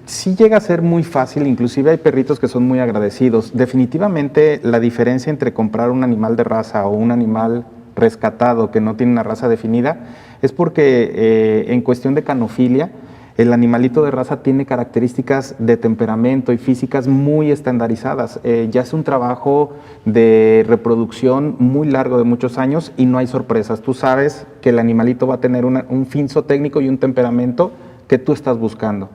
Sí llega a ser muy fácil, inclusive hay perritos que son muy agradecidos. Definitivamente la diferencia entre comprar un animal de raza o un animal rescatado que no tiene una raza definida es porque en cuestión de canofilia, el animalito de raza tiene características de temperamento y físicas muy estandarizadas. Ya es un trabajo de reproducción muy largo de muchos años y no hay sorpresas. Tú sabes que el animalito va a tener un fin zootécnico y un temperamento que tú estás buscando.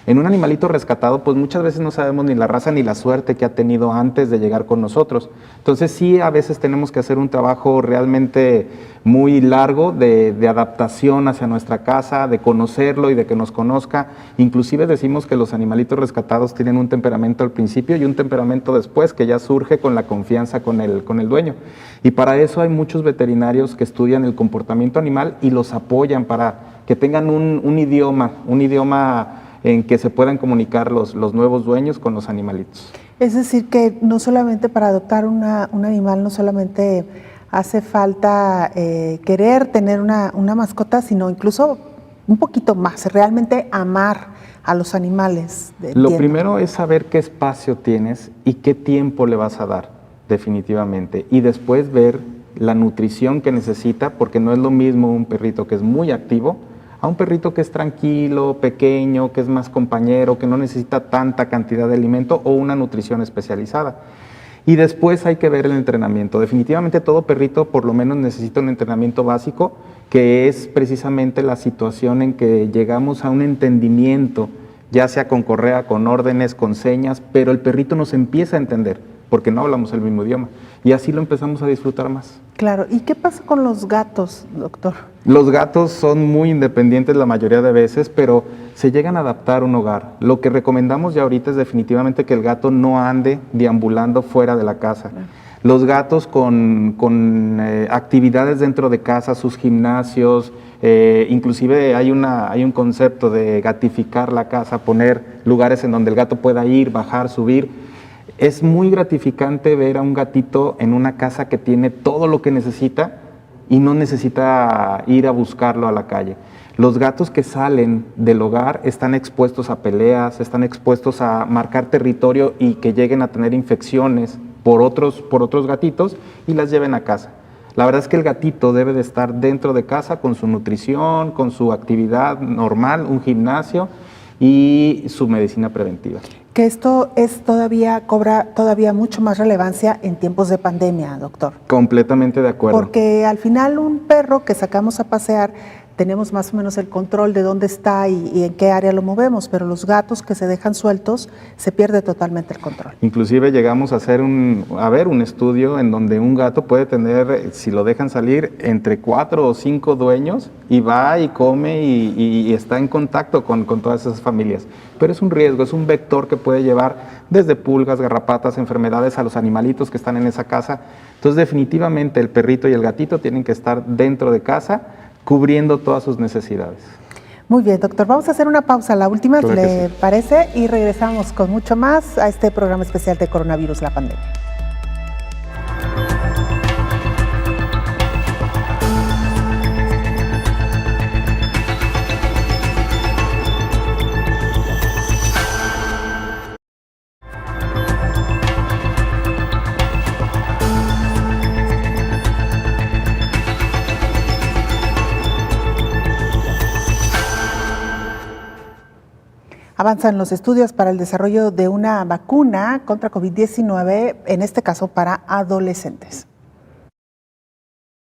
En un animalito rescatado, pues muchas veces no sabemos ni la raza ni la suerte que ha tenido antes de llegar con nosotros. Entonces sí, a veces tenemos que hacer un trabajo realmente muy largo de adaptación hacia nuestra casa, de conocerlo y de que nos conozca. Inclusive decimos que los animalitos rescatados tienen un temperamento al principio y un temperamento después, que ya surge con la confianza con el dueño. Y para eso hay muchos veterinarios que estudian el comportamiento animal y los apoyan para que tengan un idioma en que se puedan comunicar los nuevos dueños con los animalitos. Es decir, que no solamente para adoptar un animal, no solamente hace falta querer tener una mascota, sino incluso un poquito más, realmente amar a los animales. Lo primero es saber qué espacio tienes y qué tiempo le vas a dar, definitivamente, y después ver la nutrición que necesita, porque no es lo mismo un perrito que es muy activo a un perrito que es tranquilo, pequeño, que es más compañero, que no necesita tanta cantidad de alimento o una nutrición especializada. Y después hay que ver el entrenamiento. Definitivamente todo perrito por lo menos necesita un entrenamiento básico, que es precisamente la situación en que llegamos a un entendimiento, ya sea con correa, con órdenes, con señas, pero el perrito nos empieza a entender, porque no hablamos el mismo idioma. Y así lo empezamos a disfrutar más. Claro. ¿Y qué pasa con los gatos, doctor? Los gatos son muy independientes la mayoría de veces, pero se llegan a adaptar a un hogar. Lo que recomendamos ya ahorita es definitivamente que el gato no ande deambulando fuera de la casa. Los gatos con actividades dentro de casa, sus gimnasios, inclusive hay un concepto de gatificar la casa, poner lugares en donde el gato pueda ir, bajar, subir. Es muy gratificante ver a un gatito en una casa que tiene todo lo que necesita y no necesita ir a buscarlo a la calle. Los gatos que salen del hogar están expuestos a peleas, están expuestos a marcar territorio y que lleguen a tener infecciones por otros gatitos y las lleven a casa. La verdad es que el gatito debe de estar dentro de casa con su nutrición, con su actividad normal, un gimnasio y su medicina preventiva. Que esto cobra todavía mucho más relevancia en tiempos de pandemia, doctor. Completamente de acuerdo. Porque al final un perro que sacamos a pasear, tenemos más o menos el control de dónde está y en qué área lo movemos, pero los gatos que se dejan sueltos, se pierde totalmente el control. Inclusive llegamos a hacer un estudio en donde un gato puede tener, si lo dejan salir, entre 4 o 5 dueños y va y come y está en contacto con todas esas familias. Pero es un riesgo, es un vector que puede llevar desde pulgas, garrapatas, enfermedades a los animalitos que están en esa casa. Entonces definitivamente el perrito y el gatito tienen que estar dentro de casa, cubriendo todas sus necesidades. Muy bien, doctor. Vamos a hacer una pausa, la última, claro ¿le parece? Y regresamos con mucho más a este programa especial de Coronavirus, la pandemia. Avanzan los estudios para el desarrollo de una vacuna contra COVID-19, en este caso para adolescentes.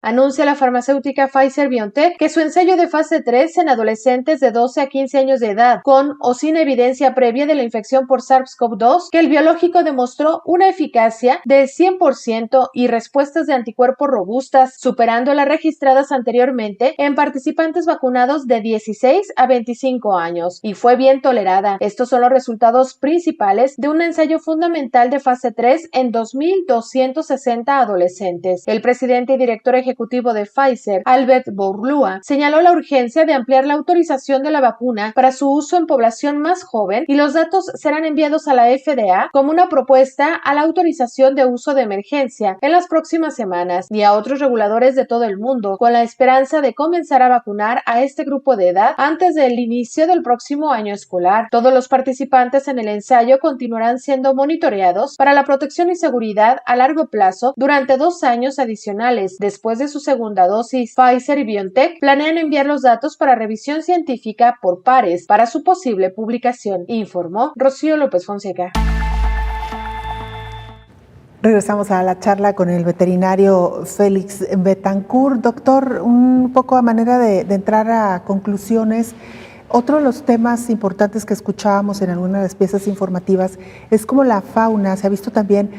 Anuncia la farmacéutica Pfizer-BioNTech que su ensayo de fase 3 en adolescentes de 12 a 15 años de edad, con o sin evidencia previa de la infección por SARS-CoV-2, que el biológico demostró una eficacia del 100% y respuestas de anticuerpos robustas, superando las registradas anteriormente en participantes vacunados de 16 a 25 años, y fue bien tolerada. Estos son los resultados principales de un ensayo fundamental de fase 3 en 2.260 adolescentes. El presidente y director ejecutivo de Pfizer, Albert Bourla, señaló la urgencia de ampliar la autorización de la vacuna para su uso en población más joven y los datos serán enviados a la FDA como una propuesta a la autorización de uso de emergencia en las próximas semanas y a otros reguladores de todo el mundo, con la esperanza de comenzar a vacunar a este grupo de edad antes del inicio del próximo año escolar. Todos los participantes en el ensayo continuarán siendo monitoreados para la protección y seguridad a largo plazo durante 2 años adicionales. Después de su segunda dosis, Pfizer y BioNTech planean enviar los datos para revisión científica por pares para su posible publicación, informó Rocío López Fonseca. Regresamos a la charla con el veterinario Félix Betancourt. Doctor, un poco a manera de entrar a conclusiones, otro de los temas importantes que escuchábamos en algunas de las piezas informativas es cómo la fauna se ha visto también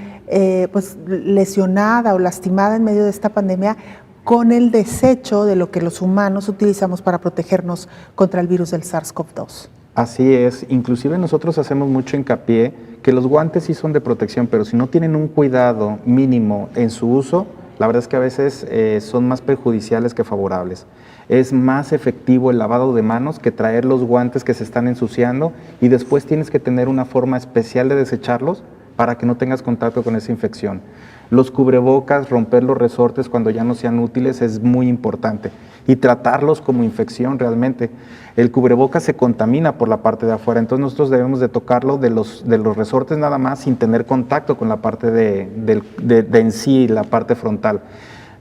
pues lesionada o lastimada en medio de esta pandemia con el desecho de lo que los humanos utilizamos para protegernos contra el virus del SARS-CoV-2. Así es, inclusive nosotros hacemos mucho hincapié que los guantes sí son de protección, pero si no tienen un cuidado mínimo en su uso, la verdad es que a veces son más perjudiciales que favorables. Es más efectivo el lavado de manos que traer los guantes que se están ensuciando y después tienes que tener una forma especial de desecharlos para que no tengas contacto con esa infección. Los cubrebocas, romper los resortes cuando ya no sean útiles es muy importante y tratarlos como infección realmente. El cubrebocas se contamina por la parte de afuera, entonces nosotros debemos de tocarlo de los resortes nada más sin tener contacto con la parte de en sí, la parte frontal.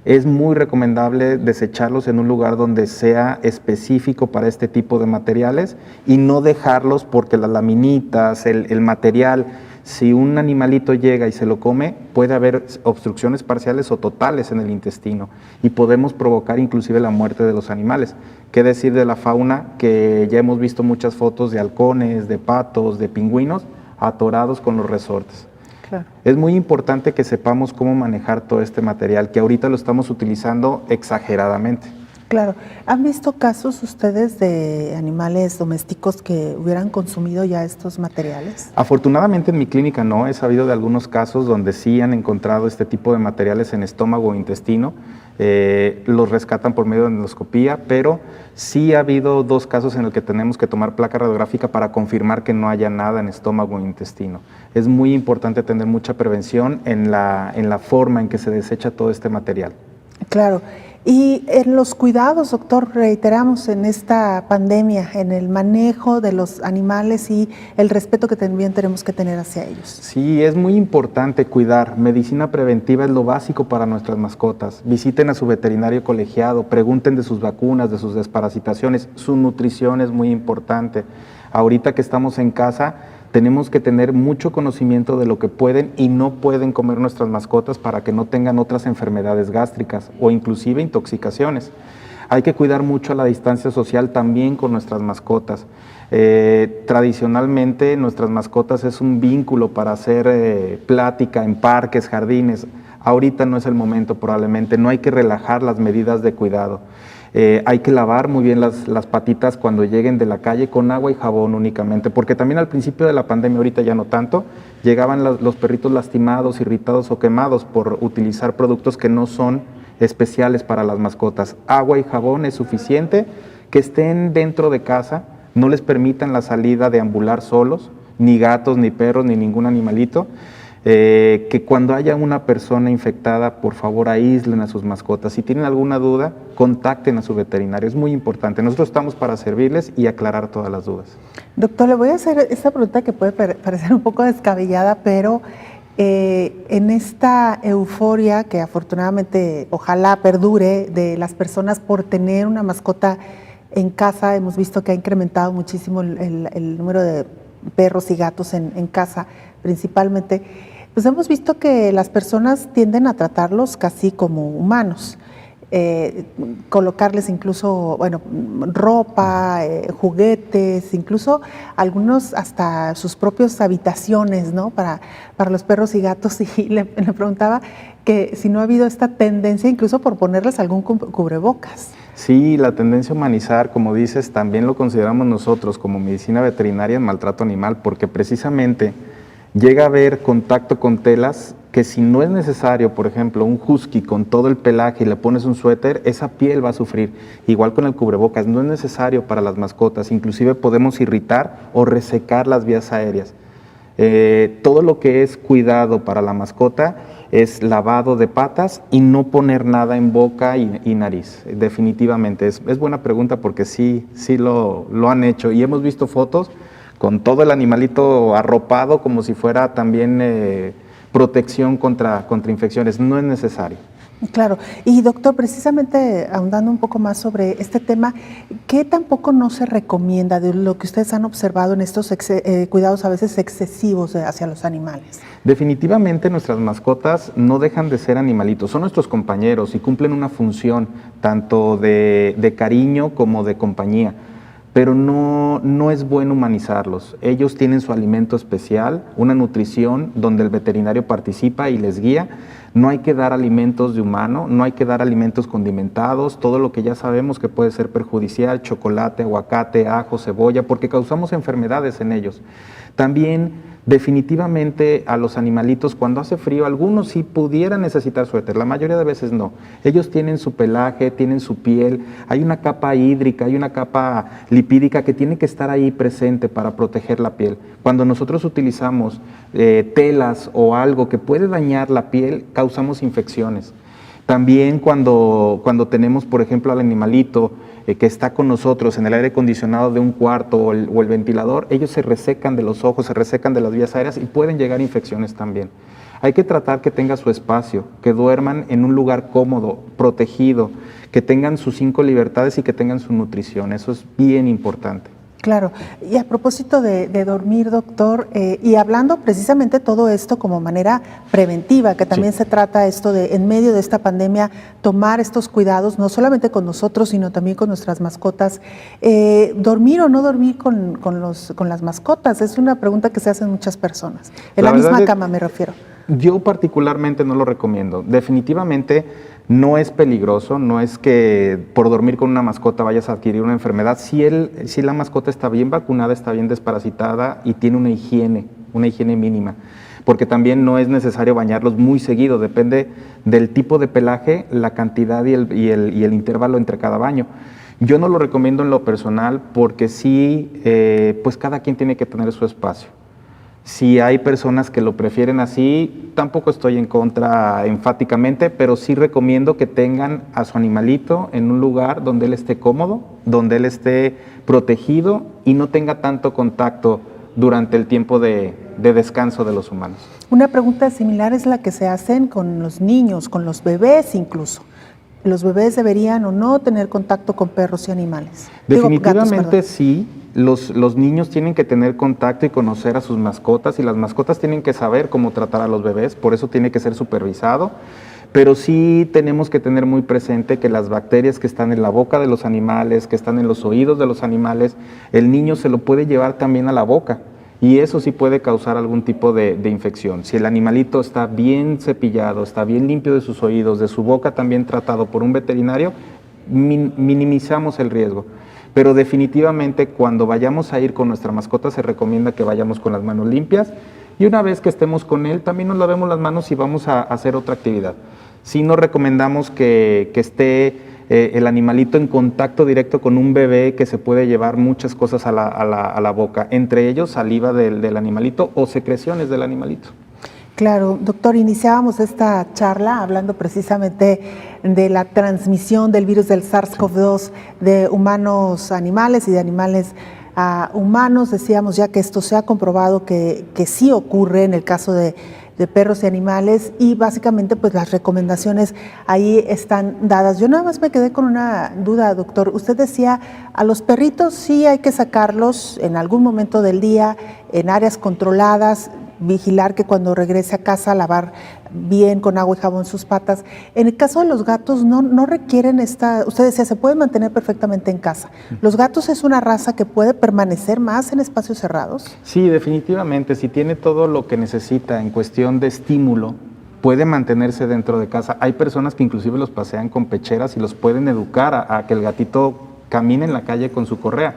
Es muy recomendable desecharlos en un lugar donde sea específico para este tipo de materiales y no dejarlos porque las laminitas, el material, si un animalito llega y se lo come, puede haber obstrucciones parciales o totales en el intestino y podemos provocar inclusive la muerte de los animales. ¿Qué decir de la fauna? Que ya hemos visto muchas fotos de halcones, de patos, de pingüinos atorados con los resortes. Claro. Es muy importante que sepamos cómo manejar todo este material, que ahorita lo estamos utilizando exageradamente. Claro. ¿Han visto casos ustedes de animales domésticos que hubieran consumido ya estos materiales? Afortunadamente en mi clínica no, he sabido de algunos casos donde sí han encontrado este tipo de materiales en estómago o intestino, los rescatan por medio de endoscopía, pero sí ha habido 2 casos en los que tenemos que tomar placa radiográfica para confirmar que no haya nada en estómago o intestino. Es muy importante tener mucha prevención en la forma en que se desecha todo este material. Claro. Y en los cuidados, doctor, reiteramos en esta pandemia, en el manejo de los animales y el respeto que también tenemos que tener hacia ellos. Sí, es muy importante cuidar. Medicina preventiva es lo básico para nuestras mascotas. Visiten a su veterinario colegiado, pregunten de sus vacunas, de sus desparasitaciones. Su nutrición es muy importante. Ahorita que estamos en casa, tenemos que tener mucho conocimiento de lo que pueden y no pueden comer nuestras mascotas para que no tengan otras enfermedades gástricas o inclusive intoxicaciones. Hay que cuidar mucho la distancia social también con nuestras mascotas. Tradicionalmente nuestras mascotas es un vínculo para hacer plática en parques, jardines. Ahorita no es el momento probablemente, no hay que relajar las medidas de cuidado. Hay que lavar muy bien las patitas cuando lleguen de la calle con agua y jabón únicamente, porque también al principio de la pandemia, ahorita ya no tanto, llegaban los perritos lastimados, irritados o quemados por utilizar productos que no son especiales para las mascotas. Agua y jabón es suficiente, que estén dentro de casa, no les permitan la salida de ambular solos, ni gatos, ni perros, ni ningún animalito. Que cuando haya una persona infectada, por favor aíslen a sus mascotas. Si tienen alguna duda, contacten a su veterinario, es muy importante. Nosotros estamos para servirles y aclarar todas las dudas. Doctor, le voy a hacer esta pregunta que puede parecer un poco descabellada, pero en esta euforia que afortunadamente ojalá perdure de las personas por tener una mascota en casa. Hemos visto que ha incrementado muchísimo el número de perros y gatos en casa, principalmente. Pues hemos visto que las personas tienden a tratarlos casi como humanos. Colocarles incluso, bueno, ropa, juguetes, incluso algunos hasta sus propias habitaciones, ¿no? Para los perros y gatos. Y le preguntaba que si no ha habido esta tendencia incluso por ponerles algún cubrebocas. Sí, la tendencia a humanizar, como dices, también lo consideramos nosotros como medicina veterinaria en maltrato animal, porque precisamente llega a haber contacto con telas que si no es necesario, por ejemplo, un husky con todo el pelaje y le pones un suéter, esa piel va a sufrir. Igual con el cubrebocas, no es necesario para las mascotas, inclusive podemos irritar o resecar las vías aéreas. Todo lo que es cuidado para la mascota es lavado de patas y no poner nada en boca y nariz, definitivamente. Es buena pregunta porque sí lo han hecho y hemos visto fotos con todo el animalito arropado como si fuera también protección contra infecciones. No es necesario. Claro. Y doctor, precisamente ahondando un poco más sobre este tema, ¿qué tampoco no se recomienda de lo que ustedes han observado en estos cuidados a veces excesivos hacia los animales? Definitivamente nuestras mascotas no dejan de ser animalitos, son nuestros compañeros y cumplen una función tanto de cariño como de compañía. Pero no es bueno humanizarlos. Ellos tienen su alimento especial, una nutrición donde el veterinario participa y les guía. No hay que dar alimentos de humano, no hay que dar alimentos condimentados, todo lo que ya sabemos que puede ser perjudicial, chocolate, aguacate, ajo, cebolla, porque causamos enfermedades en ellos. También definitivamente a los animalitos cuando hace frío, algunos sí pudieran necesitar suéter, la mayoría de veces no. Ellos tienen su pelaje, tienen su piel, hay una capa hídrica, hay una capa lipídica que tiene que estar ahí presente para proteger la piel. Cuando nosotros utilizamos telas o algo que puede dañar la piel, causamos infecciones. También cuando tenemos, por ejemplo, al animalito que está con nosotros en el aire acondicionado de un cuarto o el ventilador, ellos se resecan de los ojos, se resecan de las vías aéreas y pueden llegar infecciones también. Hay que tratar que tenga su espacio, que duerman en un lugar cómodo, protegido, que tengan sus 5 libertades y que tengan su nutrición. Eso es bien importante. Claro, y a propósito de dormir, doctor, y hablando precisamente todo esto como manera preventiva, que también se trata esto de, en medio de esta pandemia, tomar estos cuidados, no solamente con nosotros, sino también con nuestras mascotas. ¿Dormir o no dormir con las mascotas? Es una pregunta que se hacen muchas personas. En la misma cama me refiero. Yo particularmente no lo recomiendo. Definitivamente no es peligroso, no es que por dormir con una mascota vayas a adquirir una enfermedad. Si la mascota está bien vacunada, está bien desparasitada y tiene una higiene mínima. Porque también no es necesario bañarlos muy seguido, depende del tipo de pelaje, la cantidad y el intervalo entre cada baño. Yo no lo recomiendo en lo personal porque sí, pues cada quien tiene que tener su espacio. Si hay personas que lo prefieren así, tampoco estoy en contra enfáticamente, pero sí recomiendo que tengan a su animalito en un lugar donde él esté cómodo, donde él esté protegido y no tenga tanto contacto durante el tiempo de descanso de los humanos. Una pregunta similar es la que se hacen con los niños, con los bebés incluso. ¿Los bebés deberían o no tener contacto con perros y animales? Definitivamente gatos, sí. Los niños tienen que tener contacto y conocer a sus mascotas y las mascotas tienen que saber cómo tratar a los bebés, por eso tiene que ser supervisado, pero sí tenemos que tener muy presente que las bacterias que están en la boca de los animales, que están en los oídos de los animales, el niño se lo puede llevar también a la boca y eso sí puede causar algún tipo de infección. Si el animalito está bien cepillado, está bien limpio de sus oídos, de su boca también tratado por un veterinario, minimizamos el riesgo. Pero definitivamente cuando vayamos a ir con nuestra mascota se recomienda que vayamos con las manos limpias y una vez que estemos con él también nos lavemos las manos y vamos a hacer otra actividad. Sí nos recomendamos que esté el animalito en contacto directo con un bebé que se puede llevar muchas cosas a la boca, entre ellos saliva del animalito o secreciones del animalito. Claro, doctor, iniciábamos esta charla hablando precisamente de la transmisión del virus del SARS-CoV-2 de humanos a animales y de animales a humanos. Decíamos ya que esto se ha comprobado que sí ocurre en el caso de de perros y animales, y básicamente pues las recomendaciones ahí están dadas. Yo nada más me quedé con una duda, doctor. Usted decía, a los perritos sí hay que sacarlos en algún momento del día, en áreas controladas, vigilar que cuando regrese a casa lavar bien con agua y jabón sus patas. En el caso de los gatos no requieren usted decía, se pueden mantener perfectamente en casa. ¿Los gatos es una raza que puede permanecer más en espacios cerrados? Sí, definitivamente, si tiene todo lo que necesita en cuestión de estímulo, puede mantenerse dentro de casa. Hay personas que inclusive los pasean con pecheras y los pueden educar a que el gatito camine en la calle con su correa.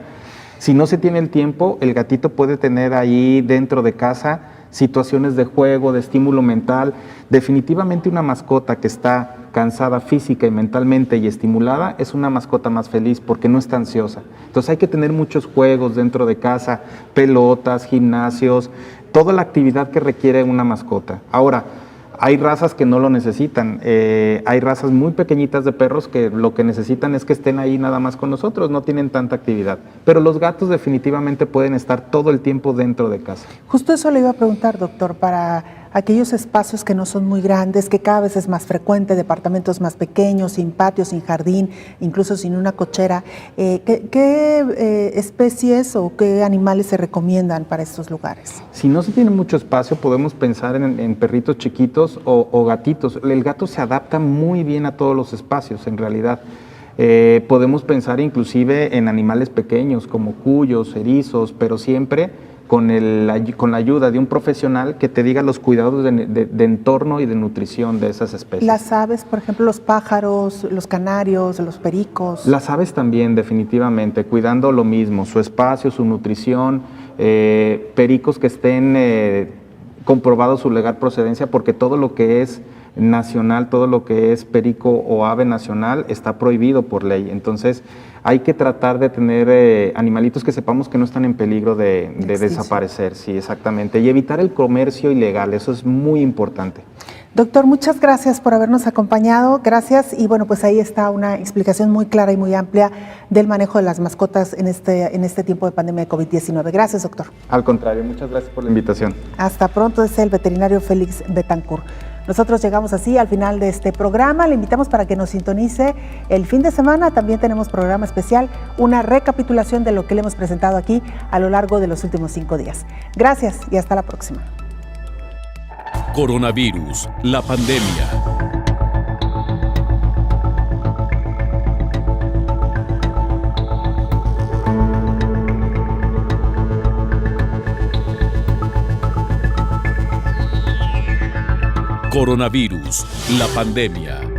Si no se tiene el tiempo, el gatito puede tener ahí dentro de casa situaciones de juego, de estímulo mental. Definitivamente una mascota que está cansada física y mentalmente y estimulada es una mascota más feliz porque no está ansiosa. Entonces hay que tener muchos juegos dentro de casa, pelotas, gimnasios, toda la actividad que requiere una mascota. Ahora, hay razas que no lo necesitan, hay razas muy pequeñitas de perros que lo que necesitan es que estén ahí nada más con nosotros, no tienen tanta actividad, pero los gatos definitivamente pueden estar todo el tiempo dentro de casa. Justo eso le iba a preguntar, doctor, para aquellos espacios que no son muy grandes, que cada vez es más frecuente, departamentos más pequeños, sin patio, sin jardín, incluso sin una cochera, ¿qué especies o qué animales se recomiendan para estos lugares? Si no se tiene mucho espacio, podemos pensar en perritos chiquitos o gatitos. El gato se adapta muy bien a todos los espacios, en realidad. Podemos pensar inclusive en animales pequeños como cuyos, erizos, pero siempre con la ayuda de un profesional que te diga los cuidados de entorno y de nutrición de esas especies. Las aves, por ejemplo, los pájaros, los canarios, los pericos. Las aves también, definitivamente, cuidando lo mismo, su espacio, su nutrición, pericos que estén comprobados su legal procedencia, porque todo lo que es nacional, todo lo que es perico o ave nacional está prohibido por ley. Entonces hay que tratar de tener animalitos que sepamos que no están en peligro de desaparecer, sí, exactamente, y evitar el comercio ilegal, eso es muy importante. Doctor, muchas gracias por habernos acompañado, gracias, y bueno, pues ahí está una explicación muy clara y muy amplia del manejo de las mascotas en este tiempo de pandemia de COVID-19. Gracias, doctor. Al contrario, muchas gracias por la invitación. Hasta pronto, es el veterinario Félix Betancourt. Nosotros llegamos así al final de este programa. Le invitamos para que nos sintonice el fin de semana. También tenemos programa especial, una recapitulación de lo que le hemos presentado aquí a lo largo de los últimos 5 días. Gracias y hasta la próxima. Coronavirus, la pandemia. Coronavirus, la pandemia.